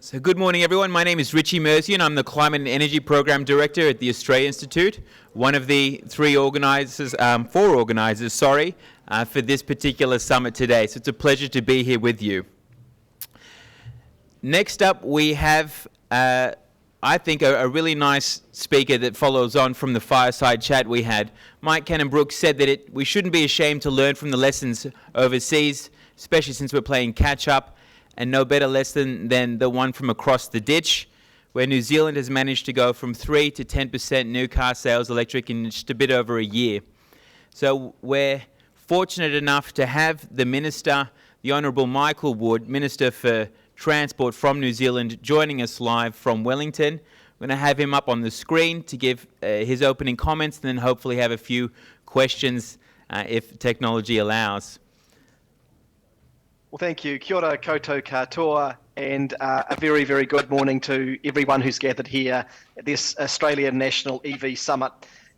So good morning, everyone. My name is Richie Mersey, and I'm the Climate and Energy Program Director at the Australia Institute, one of the four organisers, for this particular summit today. So it's a pleasure to be here with you. Next up, we have, I think, a really nice speaker that follows on from the fireside chat we had. Mike Cannon-Brookes said that we shouldn't be ashamed to learn from the lessons overseas, especially since we're playing catch-up. And no better lesson than the one from across the ditch, where New Zealand has managed to go from 3 to 10% new car sales electric in just a bit over a year. So we're fortunate enough to have the Minister, the Honourable Michael Wood, Minister for Transport from New Zealand, joining us live from Wellington. We're going to have him up on the screen to give his opening comments and then hopefully have a few questions if technology allows. Well, thank you. Kia ora koutou katoa, and a very, very good morning to everyone who's gathered here at this Australian National EV Summit.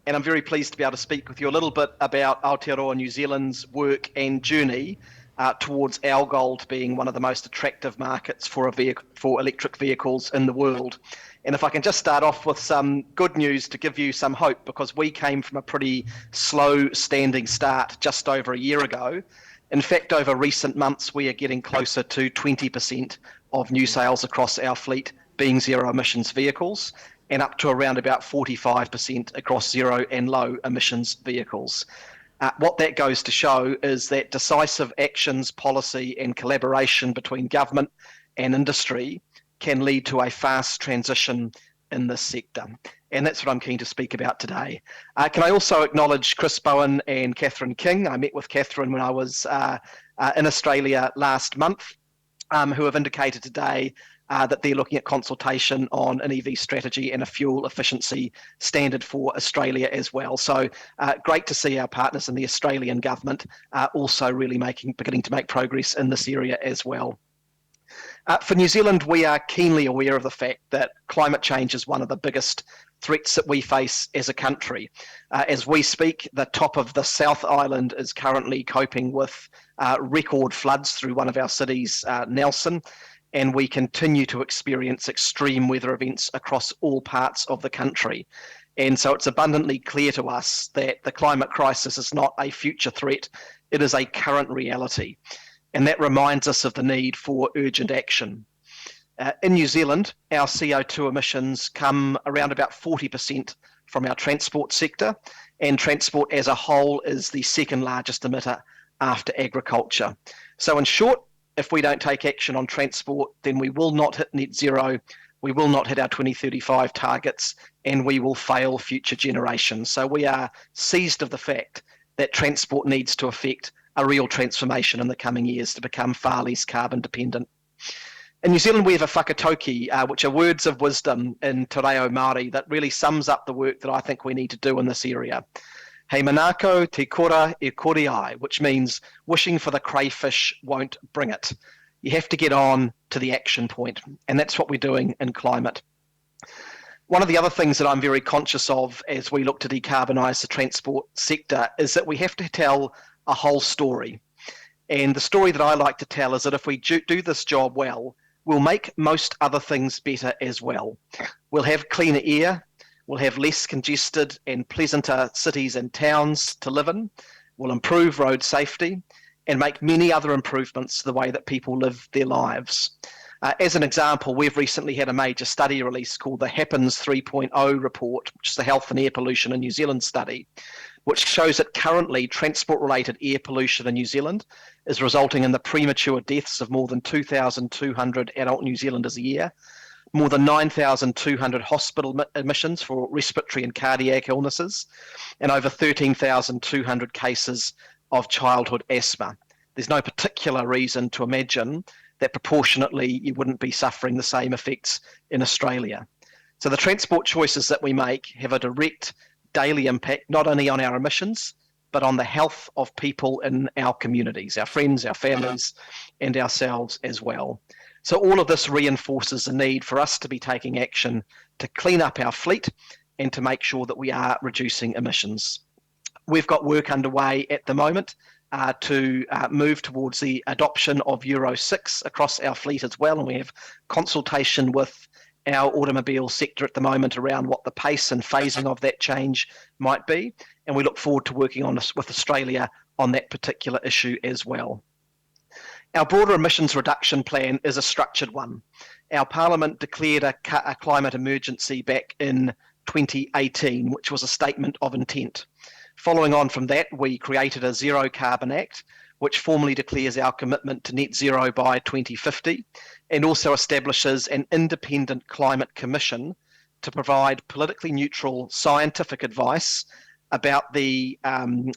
And I'm very pleased to be able to speak with you a little bit about Aotearoa New Zealand's work and journey towards our goal to being one of the most attractive markets for electric vehicles in the world. And if I can just start off with some good news to give you some hope, because we came from a pretty slow standing start just over a year ago. In fact, over recent months, we are getting closer to 20% of new sales across our fleet being zero emissions vehicles, and up to around about 45% across zero and low emissions vehicles. What that goes to show is that decisive actions, policy and collaboration between government and industry can lead to a fast transition in this sector. And that's what I'm keen to speak about today. Can I also acknowledge Chris Bowen and Catherine King? I met with Catherine when I was in Australia last month, who have indicated today that they're looking at consultation on an EV strategy and a fuel efficiency standard for Australia as well. So great to see our partners in the Australian government also really beginning to make progress in this area as well. For New Zealand, we are keenly aware of the fact that climate change is one of the biggest threats that we face as a country. As we speak, the top of the South Island is currently coping with record floods through one of our cities, Nelson, and we continue to experience extreme weather events across all parts of the country. And so it's abundantly clear to us that the climate crisis is not a future threat, it is a current reality. And that reminds us of the need for urgent action. In New Zealand, our CO2 emissions come around about 40% from our transport sector, and transport as a whole is the second largest emitter after agriculture. So in short, if we don't take action on transport, then we will not hit net zero, we will not hit our 2035 targets, and we will fail future generations. So we are seized of the fact that transport needs to affect a real transformation in the coming years to become far less carbon dependent. In New Zealand, we have a whakatauki, which are words of wisdom in Te Reo Māori that really sums up the work that I think we need to do in this area. He manako te kora e kore ai, which means wishing for the crayfish won't bring it. You have to get on to the action point, and that's what we're doing in climate. One of the other things that I'm very conscious of as we look to decarbonise the transport sector is that we have to tell a whole story. And the story that I like to tell is that if we do this job well, we'll make most other things better as well. We'll have cleaner air, we'll have less congested and pleasanter cities and towns to live in, we'll improve road safety and make many other improvements to the way that people live their lives. As an example, we've recently had a major study release called the HAPPENS 3.0 report, which is the Health and Air Pollution in New Zealand study, which shows that currently transport-related air pollution in New Zealand is resulting in the premature deaths of more than 2,200 adult New Zealanders a year, more than 9,200 hospital admissions for respiratory and cardiac illnesses, and over 13,200 cases of childhood asthma. There's no particular reason to imagine that proportionately you wouldn't be suffering the same effects in Australia. So the transport choices that we make have a direct daily impact, not only on our emissions, but on the health of people in our communities, our friends, our families, and ourselves as well. So all of this reinforces the need for us to be taking action to clean up our fleet and to make sure that we are reducing emissions. We've got work underway at the moment to move towards the adoption of Euro 6 across our fleet as well. And we have consultation with our automobile sector at the moment around what the pace and phasing of that change might be. And we look forward to working on this with Australia on that particular issue as well. Our broader emissions reduction plan is a structured one. Our Parliament declared a climate emergency back in 2018, which was a statement of intent. Following on from that, we created a Zero Carbon Act, which formally declares our commitment to net zero by 2050, and also establishes an independent climate commission to provide politically neutral scientific advice about the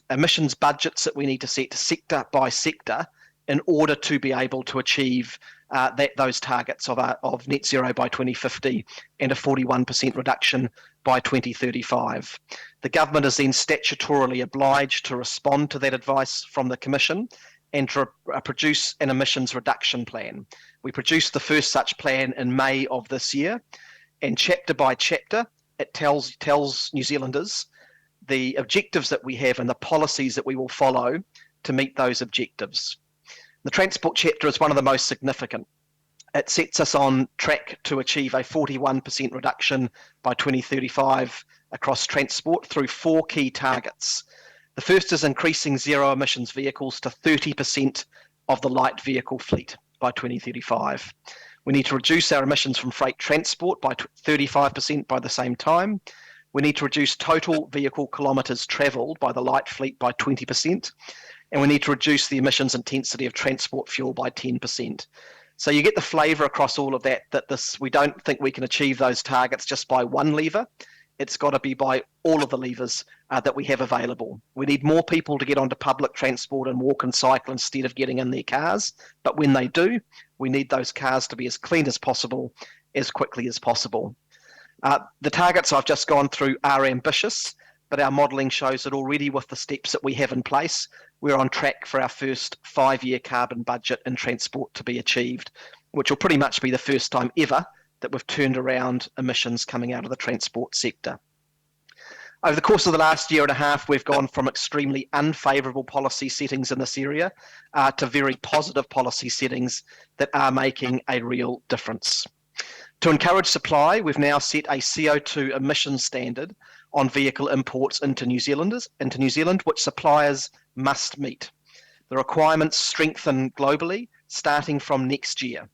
emissions budgets that we need to set sector by sector in order to be able to achieve those targets of net zero by 2050 and a 41% reduction by 2035. The government is then statutorily obliged to respond to that advice from the Commission and to produce an emissions reduction plan. We produced the first such plan in May of this year, and chapter by chapter, it tells New Zealanders the objectives that we have and the policies that we will follow to meet those objectives. The transport chapter is one of the most significant. It sets us on track to achieve a 41% reduction by 2035 across transport through 4 key targets. The first is increasing zero emissions vehicles to 30% of the light vehicle fleet by 2035. We need to reduce our emissions from freight transport by 35% by the same time. We need to reduce total vehicle kilometres travelled by the light fleet by 20%. And we need to reduce the emissions intensity of transport fuel by 10%. So you get the flavour across all of that we don't think we can achieve those targets just by one lever. It's got to be by all of the levers that we have available. We need more people to get onto public transport and walk and cycle instead of getting in their cars. But when they do, we need those cars to be as clean as possible, as quickly as possible. The targets I've just gone through are ambitious, but our modelling shows that already with the steps that we have in place, we're on track for our first 5-year carbon budget in transport to be achieved, which will pretty much be the first time ever that we've turned around emissions coming out of the transport sector. Over the course of the last year and a half, we've gone from extremely unfavourable policy settings in this area to very positive policy settings that are making a real difference. To encourage supply, we've now set a CO2 emissions standard on vehicle imports into New Zealand, which suppliers must meet. The requirements strengthen globally, starting from next year.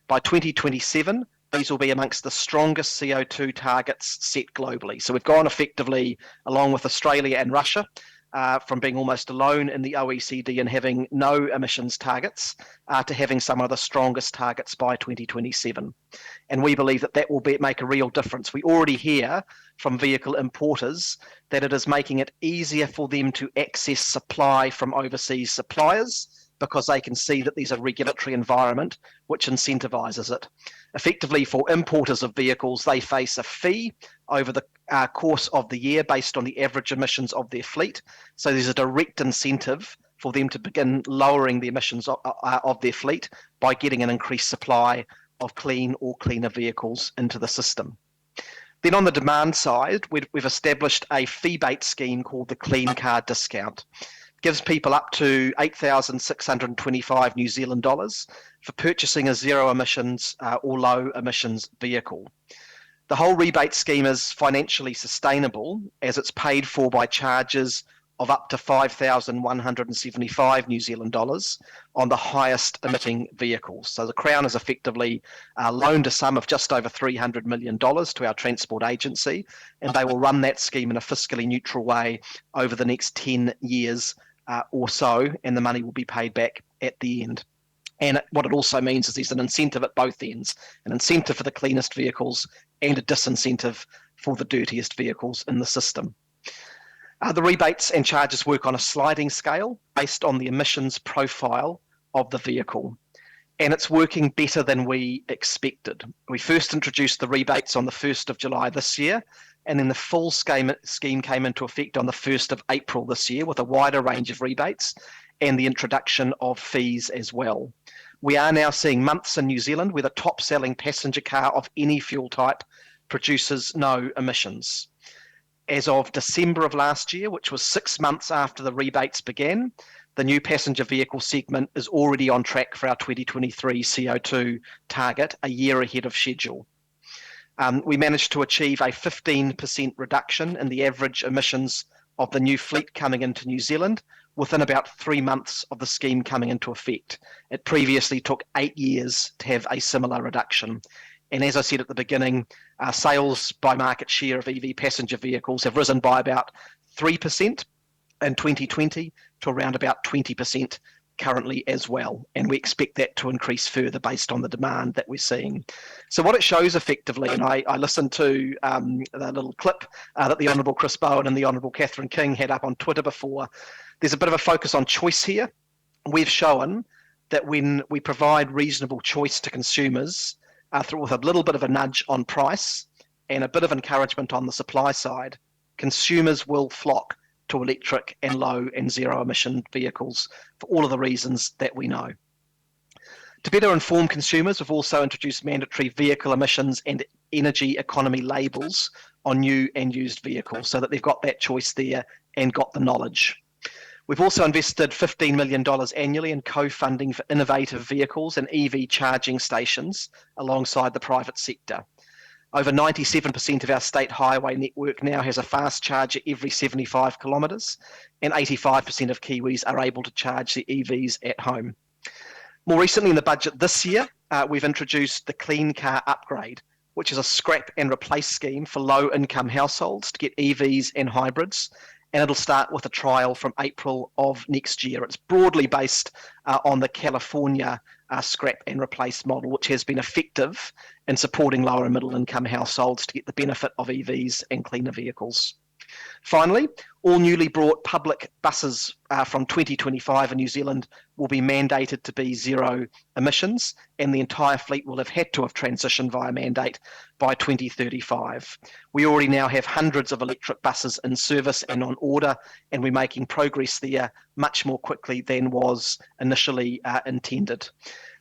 By 2027, these will be amongst the strongest CO2 targets set globally. So we've gone effectively, along with Australia and Russia, from being almost alone in the OECD and having no emissions targets to having some of the strongest targets by 2027. And we believe that will make a real difference. We already hear from vehicle importers that it is making it easier for them to access supply from overseas suppliers because they can see that there's a regulatory environment which incentivises it. Effectively, for importers of vehicles, they face a fee over the course of the year based on the average emissions of their fleet. So there's a direct incentive for them to begin lowering the emissions of their fleet by getting an increased supply of clean or cleaner vehicles into the system. Then on the demand side, we've established a fee-based scheme called the Clean Car Discount. It gives people up to 8,625 New Zealand dollars for purchasing a zero emissions or low emissions vehicle. The whole rebate scheme is financially sustainable as it's paid for by charges of up to 5,175 New Zealand dollars on the highest emitting vehicles. So the Crown has effectively loaned a sum of just over $300 million to our transport agency, and they will run that scheme in a fiscally neutral way over the next 10 years or so, and the money will be paid back at the end. And what it also means is there's an incentive at both ends, an incentive for the cleanest vehicles and a disincentive for the dirtiest vehicles in the system. The rebates and charges work on a sliding scale based on the emissions profile of the vehicle. And it's working better than we expected. We first introduced the rebates on the 1st of July this year, and then the full scheme came into effect on the 1st of April this year with a wider range of rebates and the introduction of fees as well. We are now seeing months in New Zealand where the top selling passenger car of any fuel type produces no emissions. As of December of last year, which was 6 months after the rebates began, the new passenger vehicle segment is already on track for our 2023 CO2 target, a year ahead of schedule. We managed to achieve a 15% reduction in the average emissions of the new fleet coming into New Zealand within about 3 months of the scheme coming into effect. It previously took 8 years to have a similar reduction. And as I said at the beginning, sales by market share of EV passenger vehicles have risen by about 3% in 2020 to around about 20% currently as well. And we expect that to increase further based on the demand that we're seeing. So what it shows effectively, and I listened to the little clip that the Honourable Chris Bowen and the Honourable Catherine King had up on Twitter before, there's a bit of a focus on choice here. We've shown that when we provide reasonable choice to consumers, with a little bit of a nudge on price and a bit of encouragement on the supply side, consumers will flock to electric and low and zero emission vehicles for all of the reasons that we know. To better inform consumers, we've also introduced mandatory vehicle emissions and energy economy labels on new and used vehicles so that they've got that choice there and got the knowledge. We've also invested $15 million annually in co-funding for innovative vehicles and EV charging stations alongside the private sector. Over 97% of our state highway network now has a fast charger every 75 kilometres, and 85% of Kiwis are able to charge their EVs at home. More recently in the budget this year, we've introduced the Clean Car Upgrade, which is a scrap and replace scheme for low-income households to get EVs and hybrids, and it'll start with a trial from April of next year. It's broadly based on the California scrap and replace model, which has been effective in supporting lower and middle income households to get the benefit of EVs and cleaner vehicles. Finally, all newly brought public buses from 2025 in New Zealand will be mandated to be zero emissions, and the entire fleet will have had to have transitioned via mandate by 2035. We already now have hundreds of electric buses in service and on order, and we're making progress there much more quickly than was initially intended.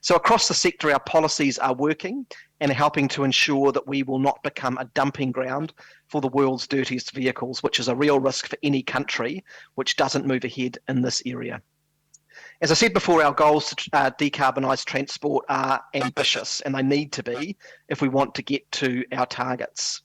So across the sector, our policies are working and are helping to ensure that we will not become a dumping ground for the world's dirtiest vehicles, which is a real risk for any country which doesn't move ahead in this area. As I said before, our goals to decarbonise transport are ambitious, and they need to be if we want to get to our targets.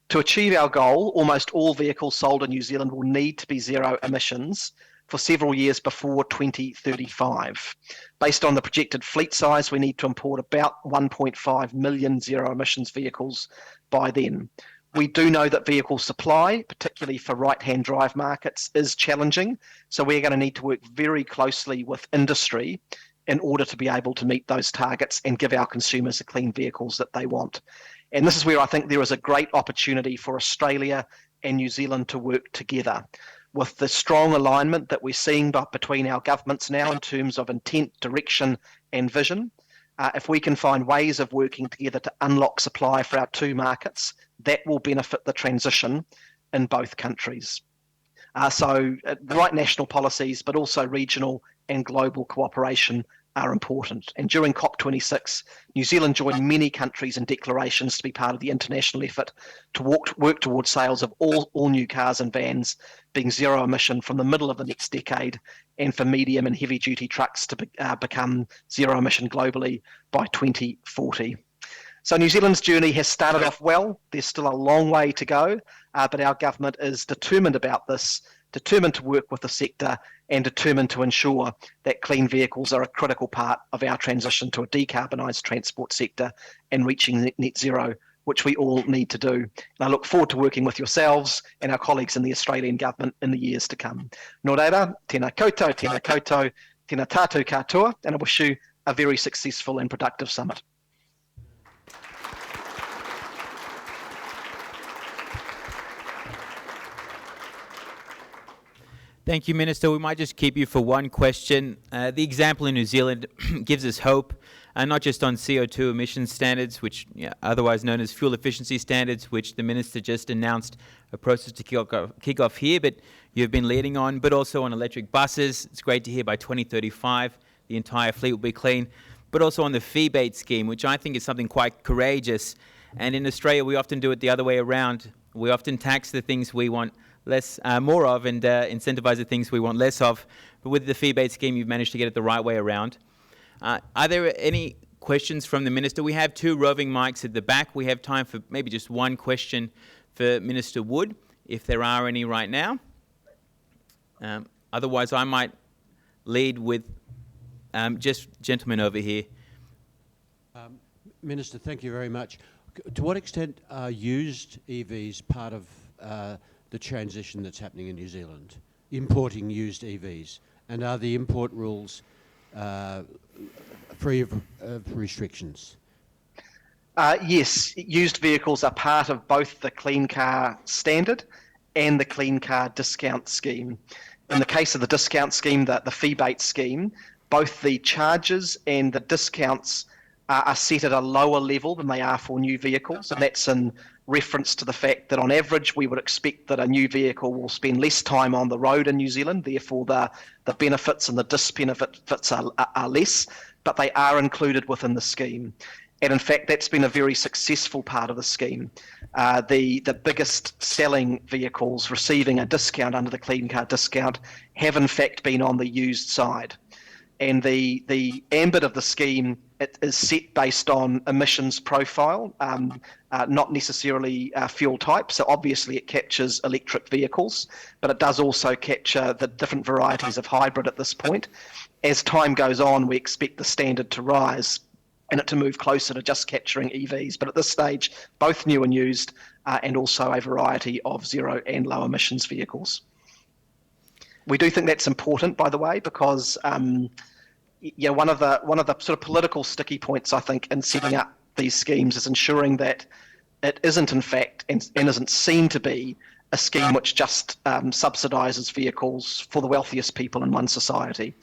To achieve our goal, almost all vehicles sold in New Zealand will need to be zero emissions for several years before 2035. Based on the projected fleet size, we need to import about 1.5 million zero emissions vehicles by then. We do know that vehicle supply, particularly for right-hand drive markets, is challenging, so we're going to need to work very closely with industry in order to be able to meet those targets and give our consumers the clean vehicles that they want. And this is where I think there is a great opportunity for Australia and New Zealand to work together. With the strong alignment that we're seeing between our governments now in terms of intent, direction and vision, if we can find ways of working together to unlock supply for our two markets, that will benefit the transition in both countries. So the right national policies, but also regional and global cooperation are important. And during COP26, New Zealand joined many countries in declarations to be part of the international effort to work towards sales of all new cars and vans being zero emission from the middle of the next decade, and for medium and heavy duty trucks to become zero emission globally by 2040. So New Zealand's journey has started off well. There's still a long way to go, but our government is determined about this, determined to work with the sector and determined to ensure that clean vehicles are a critical part of our transition to a decarbonised transport sector and reaching net zero, which we all need to do. And I look forward to working with yourselves and our colleagues in the Australian government in the years to come. Nō reira, tēnā koutou, tēnā tātou katoa, and I wish you a very successful and productive summit. Thank you, Minister. We might just keep you for one question. The example in New Zealand gives us hope, not just on CO2 emission standards, which otherwise known as fuel efficiency standards, which the Minister just announced a process to kick off here, but you've been leading on, but also on electric buses. It's great to hear by 2035 the entire fleet will be clean, but also on the fee-bait scheme, which I think is something quite courageous. And in Australia, we often do it the other way around. We often tax the things we want more of and incentivize the things we want less of. but with the fee-based scheme, you've managed to get it the right way around. Are there any questions from the Minister? We have 2 roving mics at the back. We have time for maybe just one question for Minister Wood, if there are any right now. Otherwise, I might lead with just gentlemen over here. Minister, thank you very much. To what extent are used EVs part of the transition that's happening in New Zealand, importing used EVs? And are the import rules free of restrictions? Yes, used vehicles are part of both the Clean Car Standard and the Clean Car Discount Scheme. In the case of the discount scheme, the fee-based scheme, both the charges and the discounts are set at a lower level than they are for new vehicles, and that's in reference to the fact that on average we would expect that a new vehicle will spend less time on the road in New Zealand, therefore the benefits and the disbenefits are less, but they are included within the scheme. And in fact, that's been a very successful part of the scheme. The biggest selling vehicles receiving a discount under the Clean Car Discount have in fact been on the used side. And the ambit of the scheme, it is set based on emissions profile, not necessarily fuel type. So obviously it captures electric vehicles, but it does also capture the different varieties of hybrid at this point. As time goes on, we expect the standard to rise and it to move closer to just capturing EVs. But at this stage, both new and used, and also a variety of zero and low emissions vehicles. We do think that's important, by the way, because one of the sort of political sticky points, I think, in setting up these schemes is ensuring that it isn't, in fact, and isn't seen to be a scheme which just subsidises vehicles for the wealthiest people in one society.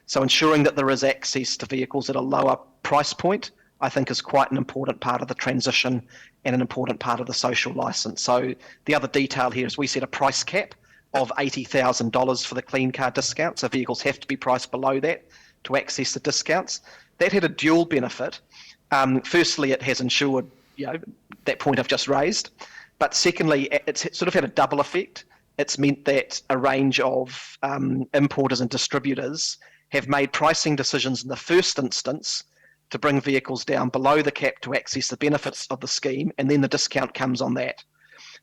So ensuring that there is access to vehicles at a lower price point, I think, is quite an important part of the transition and an important part of the social licence. So the other detail here is we set a price cap of $80,000 for the Clean Car Discount, so vehicles have to be priced below that to access the discounts. That had a dual benefit. Firstly, it has ensured that point I've just raised, but secondly, it's sort of had a double effect. It's meant that a range of importers and distributors have made pricing decisions in the first instance to bring vehicles down below the cap to access the benefits of the scheme, and then the discount comes on that.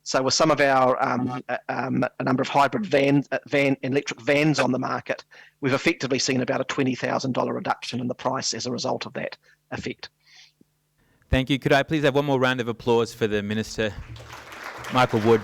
So with some of our a number of hybrid electric vans on the market, we've effectively seen about a $20,000 reduction in the price as a result of that effect. Thank you. Could I please have one more round of applause for the Minister, Michael Wood?